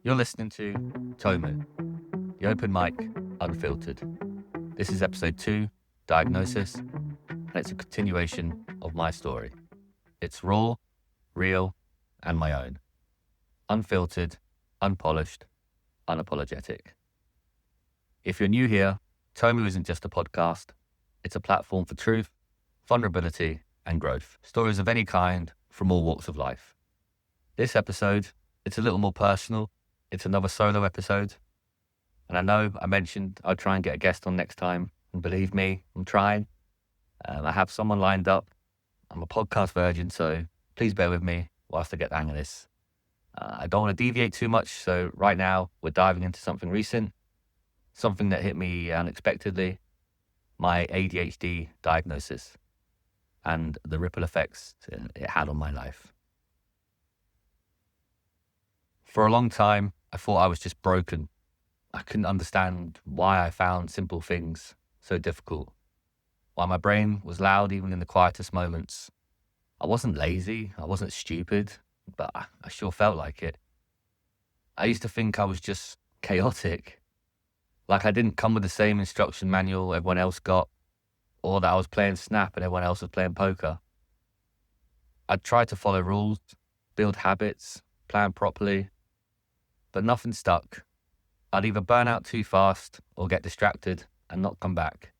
You're listening to Tomu, the open mic, Unfiltered. This is episode 2, Diagnosis, and it's a continuation of my story. It's raw, real, and my own. Unfiltered, unpolished, unapologetic. If you're new here, Tomu isn't just a podcast. It's a platform for truth, vulnerability, and growth. Stories of any kind from all walks of life. This episode, it's a little more personal. It's another solo episode. And I know I mentioned I'd try and get a guest on next time. And believe me, I'm trying. I have someone lined up. I'm a podcast virgin, so please bear with me whilst I get the hang of this. I don't want to deviate too much, so right now we're diving into something recent, something that hit me unexpectedly, my ADHD diagnosis and the ripple effects it had on my life. For a long time, I thought I was just broken. I couldn't understand why I found simple things so difficult, why my brain was loud even in the quietest moments. I wasn't lazy, I wasn't stupid, but I sure felt like it. I used to think I was just chaotic, like I didn't come with the same instruction manual everyone else got, or that I was playing Snap and everyone else was playing poker. I'd tried to follow rules, build habits, plan properly, but nothing stuck. I'd either burn out too fast or get distracted and not come back.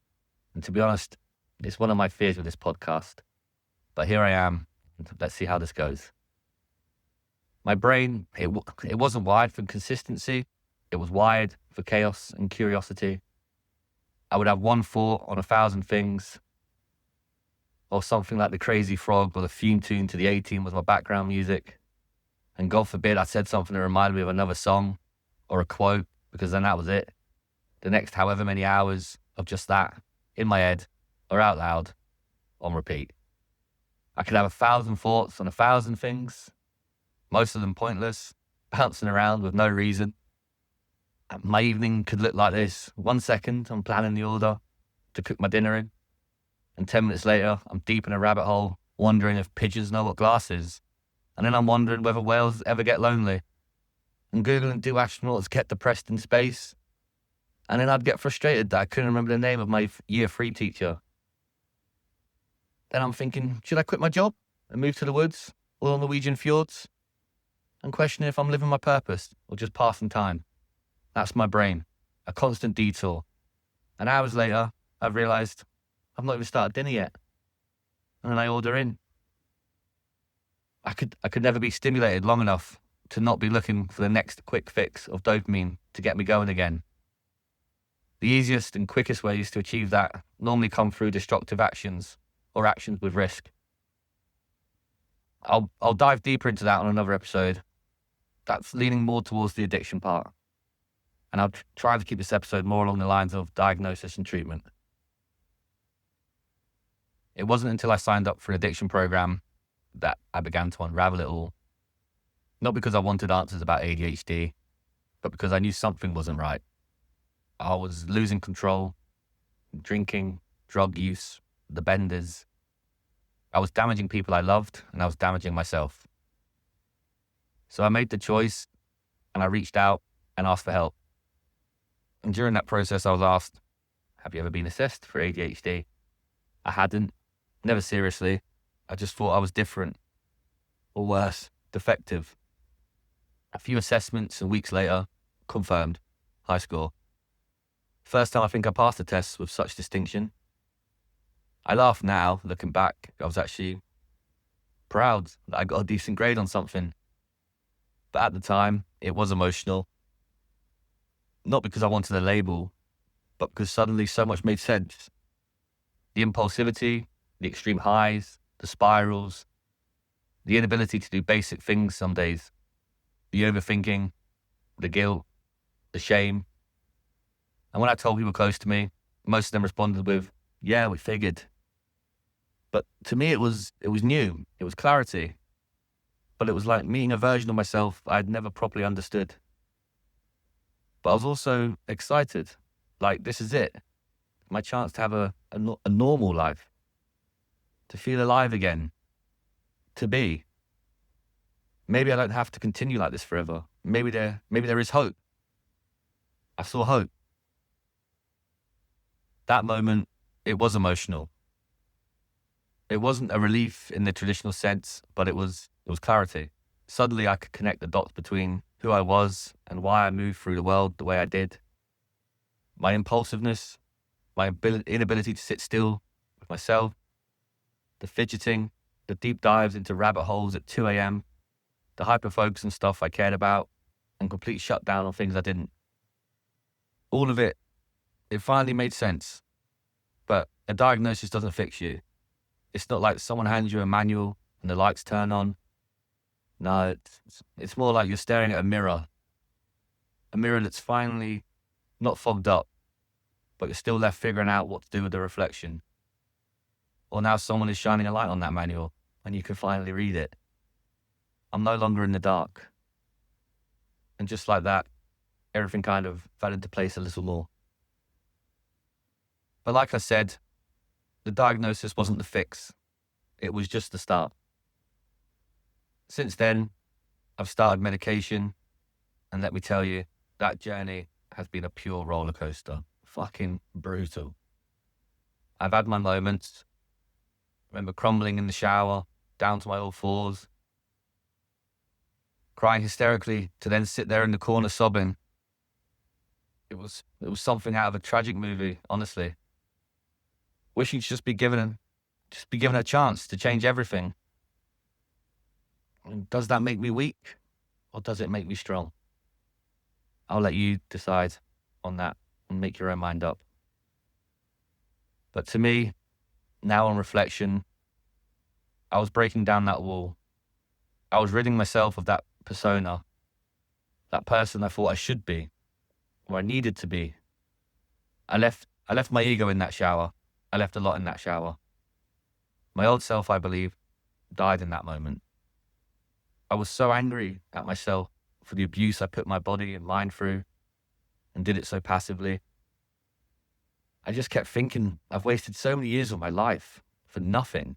And to be honest, it's one of my fears with this podcast. But here I am. Let's see how this goes. My brain, it wasn't wired for consistency. It was wired for chaos and curiosity. I would have one thought on 1,000 things, or something like the Crazy Frog or the theme tune to the A-Team was my background music. And God forbid I said something that reminded me of another song or a quote, because then that was it. The next however many hours of just that, in my head or out loud, on repeat. I could have 1,000 thoughts on 1,000 things, most of them pointless, bouncing around with no reason. My evening could look like this. 1 second, I'm planning the order to cook my dinner in. And 10 minutes later, I'm deep in a rabbit hole, wondering if pigeons know what glass is. And then I'm wondering whether whales ever get lonely. And Googling, do astronauts get depressed in space? And then I'd get frustrated that I couldn't remember the name of my year 3 teacher. Then I'm thinking, should I quit my job and move to the woods or Norwegian fjords? And questioning if I'm living my purpose or just passing time. That's my brain, a constant detour. And hours later, I've realised I've not even started dinner yet. And then I order in. I could never be stimulated long enough to not be looking for the next quick fix of dopamine to get me going again. The easiest and quickest ways to achieve that normally come through destructive actions or actions with risk. I'll dive deeper into that on another episode. That's leaning more towards the addiction part. And I'll try to keep this episode more along the lines of diagnosis and treatment. It wasn't until I signed up for an addiction program that I began to unravel it all. Not because I wanted answers about ADHD, but because I knew something wasn't right. I was losing control, drinking, drug use, the benders. I was damaging people I loved, and I was damaging myself. So I made the choice, and I reached out and asked for help. And during that process, I was asked, have you ever been assessed for ADHD? I hadn't, never seriously. I just thought I was different, or worse, defective. A few assessments and weeks later, confirmed, high score. First time I think I passed the test with such distinction. I laugh now, looking back. I was actually proud that I got a decent grade on something. But at the time, it was emotional. Not because I wanted a label, but because suddenly so much made sense. The impulsivity, the extreme highs, the spirals, the inability to do basic things some days, the overthinking, the guilt, the shame. And when I told people close to me, most of them responded with, yeah, we figured. But to me, it was new. It was clarity. But it was like meeting a version of myself I'd never properly understood. But I was also excited. Like, this is it. My chance to have a normal life. To feel alive again. To be. Maybe I don't have to continue like this forever. maybe there is hope. I saw hope. That moment, it was emotional. It wasn't a relief in the traditional sense, but it was clarity. Suddenly I could connect the dots between who I was and why I moved through the world the way I did. My impulsiveness, my inability to sit still with myself, the fidgeting, the deep dives into rabbit holes at 2 a.m., the hyper-focus on stuff I cared about, and complete shutdown on things I didn't. All of it finally made sense. But a diagnosis doesn't fix you. It's not like someone hands you a manual and the lights turn on. No, it's more like you're staring at a mirror that's finally not fogged up, but you're still left figuring out what to do with the reflection. Or now someone is shining a light on that manual and you can finally read it. I'm no longer in the dark. And just like that, everything kind of fell into place a little more. But like I said, the diagnosis wasn't the fix. It was just the start. Since then, I've started medication, and let me tell you, that journey has been a pure roller coaster. Fucking brutal. I've had my moments. I remember crumbling in the shower, down to my all fours, crying hysterically to then sit there in the corner sobbing. It was something out of a tragic movie, honestly. Wishing to just be given a chance to change everything. And does that make me weak, or does it make me strong? I'll let you decide on that and make your own mind up. But to me, now on reflection, I was breaking down that wall. I was ridding myself of that persona, that person I thought I should be, or I needed to be. I left my ego in that shower. I left a lot in that shower. My old self, I believe, died in that moment. I was so angry at myself for the abuse I put my body and mind through, and did it so passively. I just kept thinking I've wasted so many years of my life for nothing,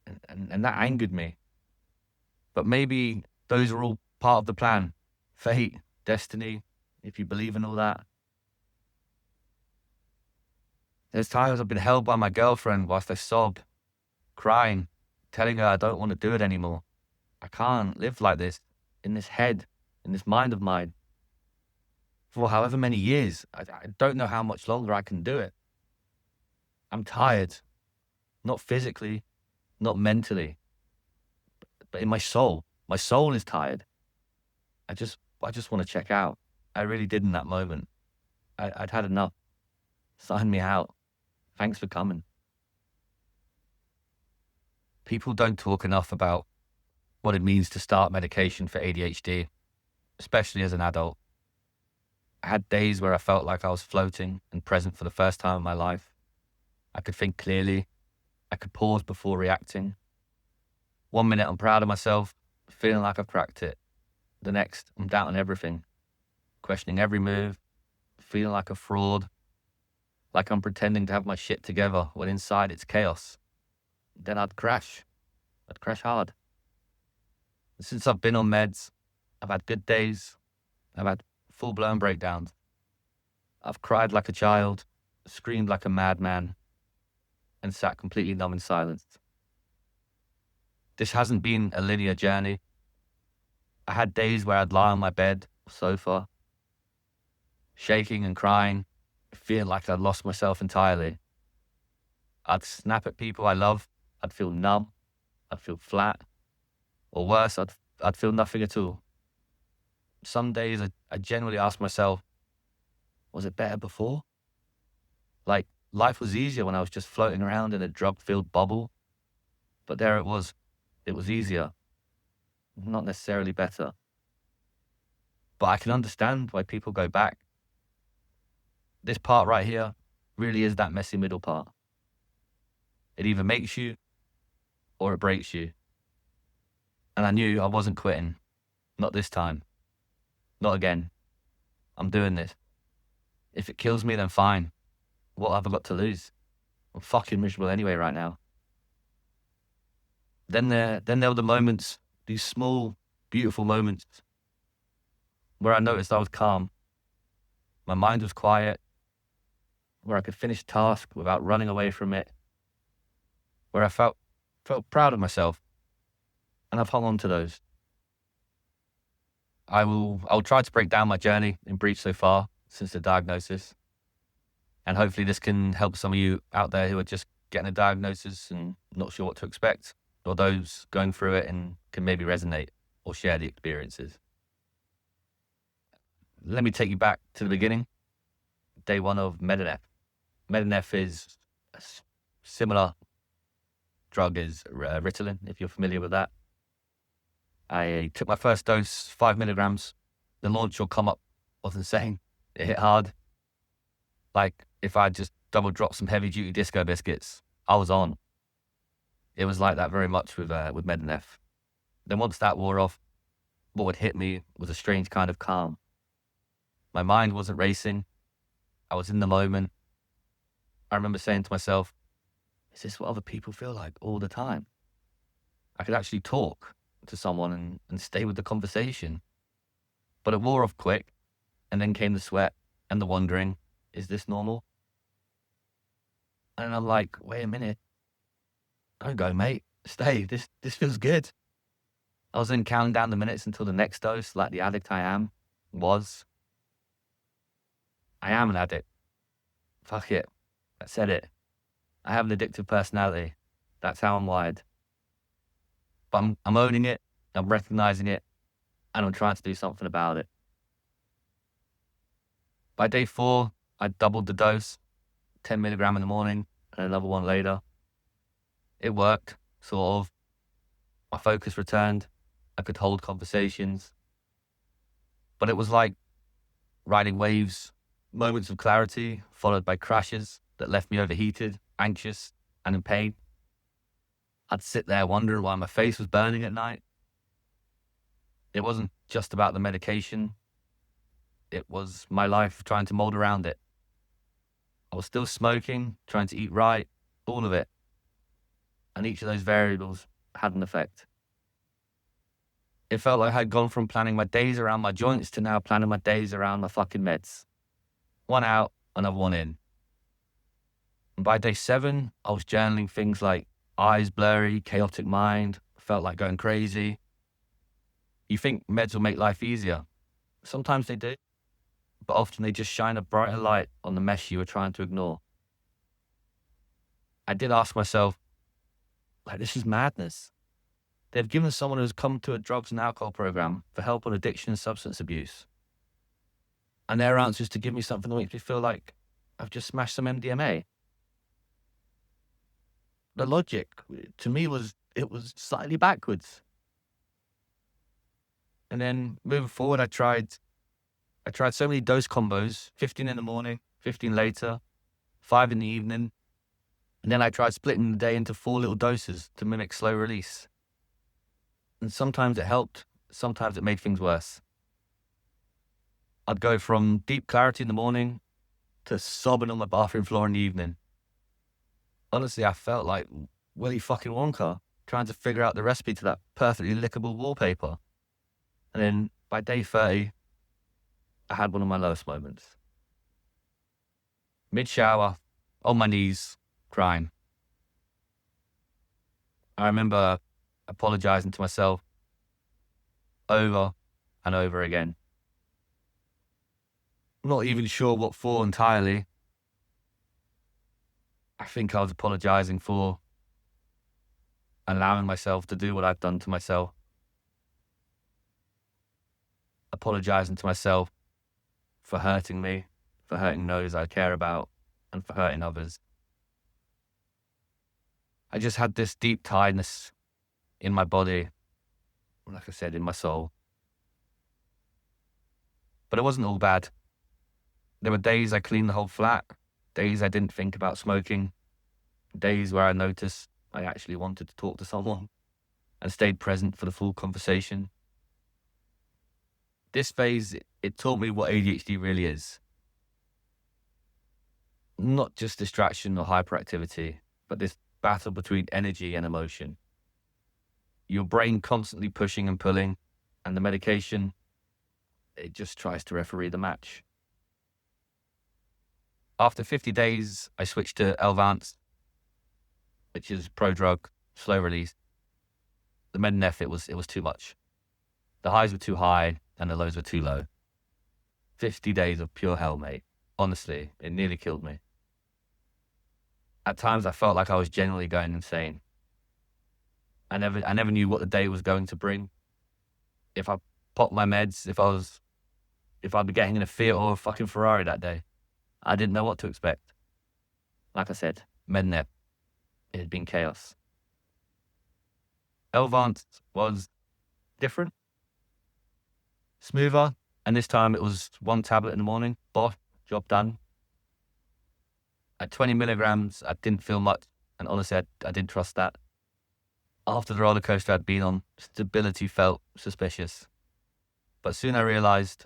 and that angered me. But maybe those are all part of the plan. Fate, destiny, if you believe in all that. There's times I've been held by my girlfriend whilst I sobbed, crying, telling her I don't want to do it anymore. I can't live like this, in this head, in this mind of mine, for however many years. I don't know how much longer I can do it. I'm tired, not physically, not mentally, but in my soul. My soul is tired. I just want to check out. I really did in that moment. I'd had enough. Sign me out. Thanks for coming. People don't talk enough about what it means to start medication for ADHD, especially as an adult. I had days where I felt like I was floating and present for the first time in my life. I could think clearly. I could pause before reacting. 1 minute I'm proud of myself, feeling like I've cracked it. The next, I'm doubting everything, questioning every move, feeling like a fraud, like I'm pretending to have my shit together when inside it's chaos. Then I'd crash. I'd crash hard. And since I've been on meds, I've had good days. I've had full-blown breakdowns. I've cried like a child, screamed like a madman, and sat completely numb in silence. This hasn't been a linear journey. I had days where I'd lie on my bed or sofa, shaking and crying, feeling like I'd lost myself entirely. I'd snap at people I love. I'd feel numb. I'd feel flat. Or worse, I'd feel nothing at all. Some days I genuinely ask myself, was it better before? Like, life was easier when I was just floating around in a drug-filled bubble. But there it was. It was easier. Not necessarily better. But I can understand why people go back. This part right here really is that messy middle part. It either makes you or it breaks you. And I knew I wasn't quitting. Not this time. Not again. I'm doing this. If it kills me, then fine. What have I got to lose? I'm fucking miserable anyway right now. Then there were the moments, these small, beautiful moments. where I noticed I was calm. My mind was quiet, where I could finish a task without running away from it, where I felt proud of myself, and I've hung on to those. I'll try to break down my journey in brief so far since the diagnosis, and hopefully this can help some of you out there who are just getting a diagnosis and not sure what to expect, or those going through it and can maybe resonate or share the experiences. Let me take you back to the beginning. Day one of Medaneth. Medaneth is a similar drug as Ritalin, if you're familiar with that. I took my first dose, 5 milligrams. The launch or come up was insane. It hit hard. Like if I just double dropped some heavy duty disco biscuits, I was on. It was like that very much with Medaneth. Then once that wore off, what would hit me was a strange kind of calm. My mind wasn't racing. I was in the moment. I remember saying to myself, is this what other people feel like all the time? I could actually talk to someone and stay with the conversation. But it wore off quick, and then came the sweat and the wondering, is this normal? And I'm like, wait a minute. Don't go, mate. Stay. This feels good. I was then counting down the minutes until the next dose, like the addict I am, was. I am an addict. Fuck it. I said it. I have an addictive personality. That's how I'm wired. But I'm owning it, I'm recognizing it, and I'm trying to do something about it. By day 4, I doubled the dose, 10 milligram in the morning, and another one later. It worked, sort of. My focus returned. I could hold conversations. But it was like riding waves, moments of clarity, followed by crashes that left me overheated, anxious, and in pain. I'd sit there wondering why my face was burning at night. It wasn't just about the medication. It was my life trying to mold around it. I was still smoking, trying to eat right, all of it. And each of those variables had an effect. It felt like I'd gone from planning my days around my joints to now planning my days around my fucking meds. One out, another one in. And by day 7, I was journaling things like eyes blurry, chaotic mind, felt like going crazy. You think meds will make life easier. Sometimes they do, but often they just shine a brighter light on the mess you were trying to ignore. I did ask myself, this is madness. They've given someone who's come to a drugs and alcohol program for help on addiction and substance abuse. And their answer is to give me something that makes me feel like I've just smashed some MDMA. The logic, to me, was slightly backwards. And then moving forward, I tried so many dose combos, 15 in the morning, 15 later, 5 in the evening. And then I tried splitting the day into 4 little doses to mimic slow release. And sometimes it helped, sometimes it made things worse. I'd go from deep clarity in the morning to sobbing on my bathroom floor in the evening. Honestly, I felt like Willy fucking Wonka trying to figure out the recipe to that perfectly lickable wallpaper. And then by day 30, I had one of my lowest moments. Mid-shower, on my knees, crying. I remember apologizing to myself over and over again. I'm not even sure what for entirely. I think I was apologizing for allowing myself to do what I've done to myself. Apologizing to myself for hurting me, for hurting those I care about, and for hurting others. I just had this deep tiredness in my body, like I said, in my soul. But it wasn't all bad. There were days I cleaned the whole flat, days I didn't think about smoking, days where I noticed I actually wanted to talk to someone and stayed present for the full conversation. This phase, it taught me what ADHD really is. Not just distraction or hyperactivity, but this battle between energy and emotion. Your brain constantly pushing and pulling, and the medication, it just tries to referee the match. After 50 days, I switched to Elvance, which is pro-drug, slow release. The Medinef, it was too much. The highs were too high and the lows were too low. 50 days of pure hell, mate. Honestly, it nearly killed me. At times, I felt like I was genuinely going insane. I never knew what the day was going to bring. If I popped my meds, if I'd be getting in a Fiat or a fucking Ferrari that day. I didn't know what to expect. Like I said, Medinef, it had been chaos. Elvance was different, smoother, and this time it was 1 tablet in the morning. Bosh, job done. At 20 milligrams, I didn't feel much, and honestly, I didn't trust that. After the roller coaster I'd been on, stability felt suspicious. But soon I realized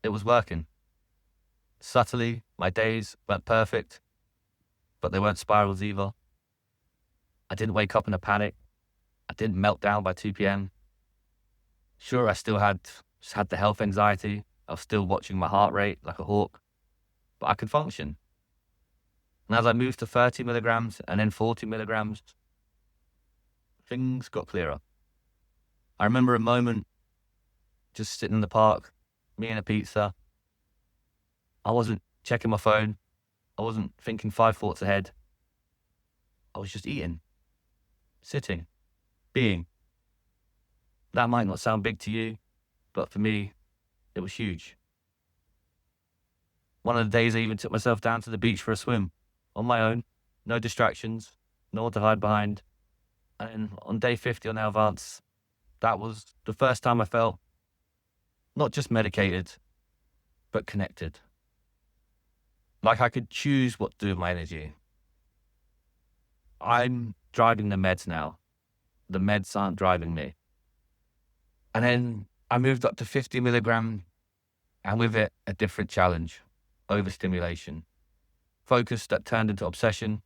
it was working. Subtly, my days weren't perfect, but they weren't spirals either. I didn't wake up in a panic. I didn't melt down by 2 p.m. Sure, I still had the health anxiety. I was still watching my heart rate like a hawk, but I could function. And as I moved to 30 milligrams and then 40 milligrams, things got clearer. I remember a moment just sitting in the park, me and a pizza. I wasn't checking my phone. I wasn't thinking 5 thoughts ahead. I was just eating, sitting, being. That might not sound big to you, but for me, it was huge. One of the days I even took myself down to the beach for a swim, on my own, no distractions, no one to hide behind. And on day 50 on Elvance, that was the first time I felt not just medicated, but connected. Like I could choose what to do with my energy. I'm driving the meds now. The meds aren't driving me. And then I moved up to 50 milligram, and with it, a different challenge, overstimulation. Focus that turned into obsession,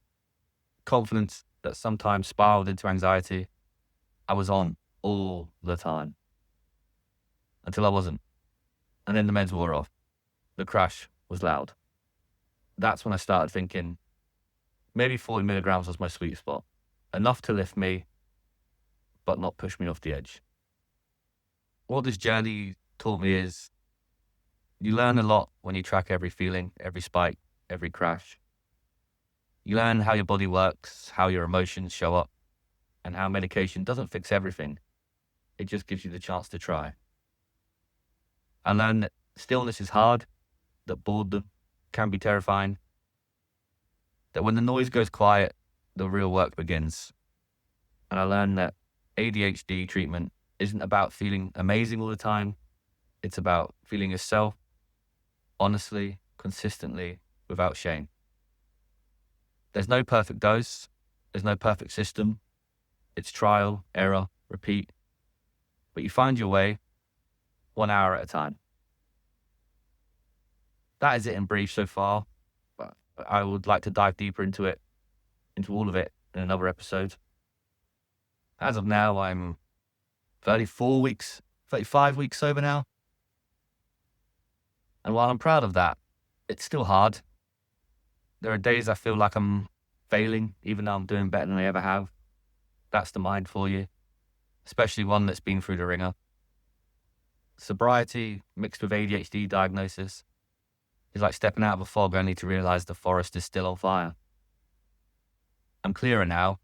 confidence that sometimes spiraled into anxiety. I was on all the time. Until I wasn't. And then the meds wore off. The crash was loud. That's when I started thinking, maybe 40 milligrams was my sweet spot. Enough to lift me, but not push me off the edge. What this journey taught me is you learn a lot when you track every feeling, every spike, every crash. You learn how your body works, how your emotions show up, and how medication doesn't fix everything. It just gives you the chance to try. I learned that stillness is hard, that boredom can be terrifying, that when the noise goes quiet, the real work begins. And I learned that ADHD treatment isn't about feeling amazing all the time. It's about feeling yourself, honestly, consistently, without shame. There's no perfect dose. There's no perfect system. It's trial, error, repeat. But you find your way 1 hour at a time. That is it in brief so far. But I would like to dive deeper into all of it in another episode. As of now, I'm 35 weeks sober now. And while I'm proud of that, it's still hard. There are days I feel like I'm failing, even though I'm doing better than I ever have. That's the mind for you, especially one that's been through the ringer. Sobriety mixed with ADHD diagnosis is like stepping out of a fog only to realize the forest is still on fire. I'm clearer now,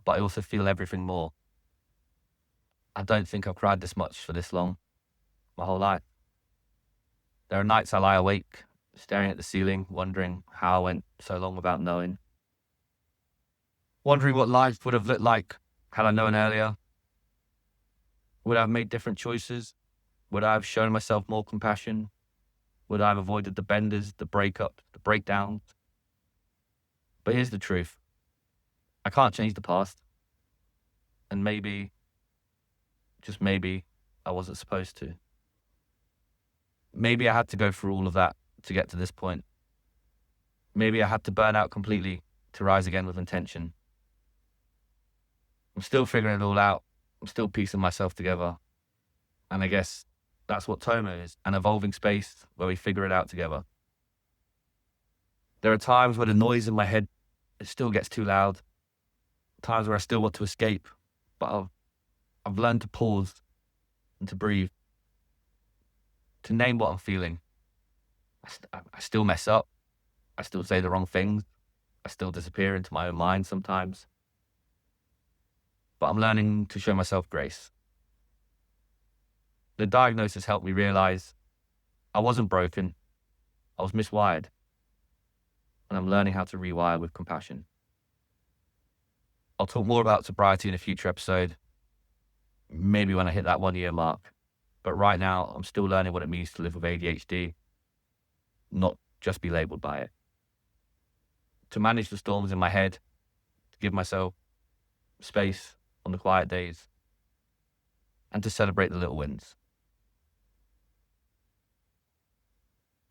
but I also feel everything more. I don't think I've cried this much for this long, my whole life. There are nights I lie awake, staring at the ceiling, wondering how I went so long without knowing. Wondering what life would have looked like had I known earlier. Would I have made different choices? Would I have shown myself more compassion? Would I have avoided the benders, the breakups, the breakdowns? But here's the truth. I can't change the past. And maybe, just maybe, I wasn't supposed to. Maybe I had to go through all of that to get to this point. Maybe I had to burn out completely to rise again with intention. I'm still figuring it all out. I'm still piecing myself together. And I guess That's what Tomo is, an evolving space where we figure it out together. There are times where the noise in my head, it still gets too loud. Times where I still want to escape, but I've learned to pause and to breathe, to name what I'm feeling. I still mess up. I still say the wrong things. I still disappear into my own mind sometimes. But I'm learning to show myself grace. The diagnosis helped me realize I wasn't broken. I was miswired. And I'm learning how to rewire with compassion. I'll talk more about sobriety in a future episode, maybe when I hit that 1 year mark. But right now, I'm still learning what it means to live with ADHD, not just be labeled by it. To manage the storms in my head, to give myself space on the quiet days, and to celebrate the little wins.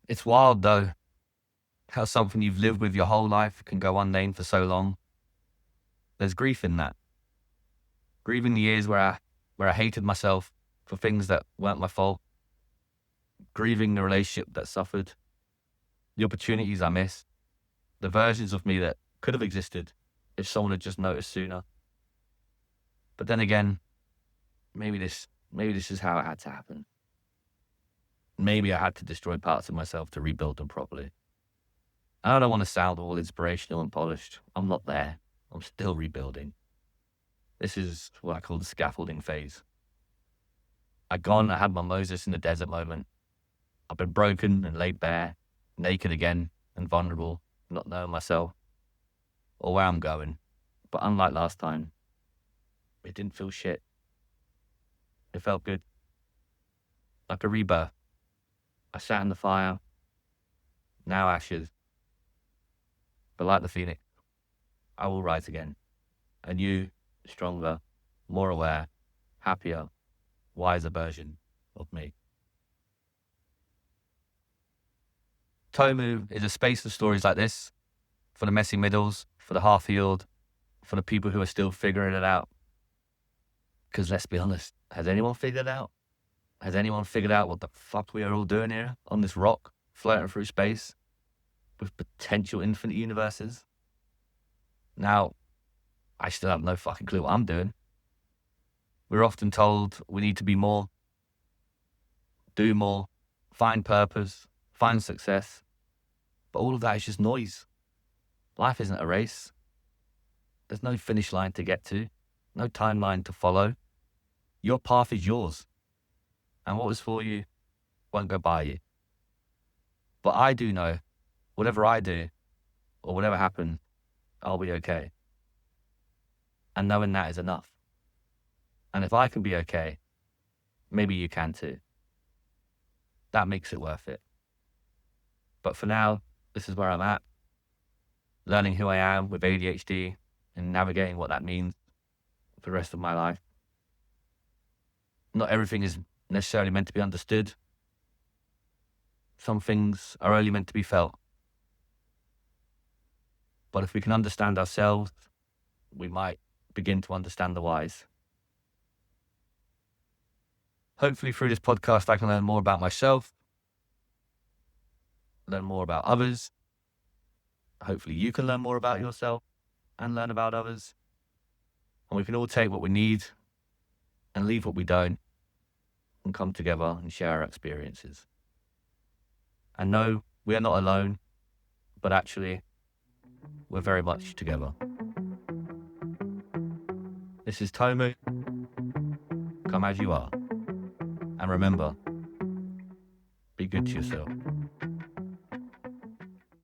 It's wild though, how something you've lived with your whole life can go unnamed for so long. There's grief in that. Grieving the years where I hated myself for things that weren't my fault. Grieving the relationship that suffered. The opportunities I missed. The versions of me that could have existed if someone had just noticed sooner. But then again, maybe this is how it had to happen. Maybe I had to destroy parts of myself to rebuild them properly. I don't want to sound all inspirational and polished. I'm not there. I'm still rebuilding. This is what I call the scaffolding phase. I had my Moses in the desert moment. I've been broken and laid bare, naked again and vulnerable, not knowing myself or where I'm going. But unlike last time, it didn't feel shit. It felt good. Like a rebirth. I sat in the fire, now ashes. But like the phoenix, I will rise again. A new, stronger, more aware, happier, wiser version of me. Tomu is a space for stories like this, for the messy middles, for the half-healed, for the people who are still figuring it out. Because let's be honest, has anyone figured it out? Has anyone figured out what the fuck we are all doing here on this rock, floating through space, with potential infinite universes? Now, I still have no fucking clue what I'm doing. We're often told we need to be more, do more, find purpose, find success. But all of that is just noise. Life isn't a race. There's no finish line to get to, no timeline to follow. Your path is yours. And what was for you won't go by you. But I do know, whatever I do, or whatever happens, I'll be okay. And knowing that is enough. And if I can be okay, maybe you can too. That makes it worth it. But for now, this is where I'm at. Learning who I am with ADHD and navigating what that means for the rest of my life. Not everything is necessarily meant to be understood. Some things are only meant to be felt. But if we can understand ourselves, we might begin to understand the whys. Hopefully through this podcast, I can learn more about myself, learn more about others. Hopefully you can learn more about yourself and learn about others. And we can all take what we need and leave what we don't and come together and share our experiences. And no, we are not alone, but actually, we're very much together. This is Tomu. Come as you are. And remember, be good to yourself.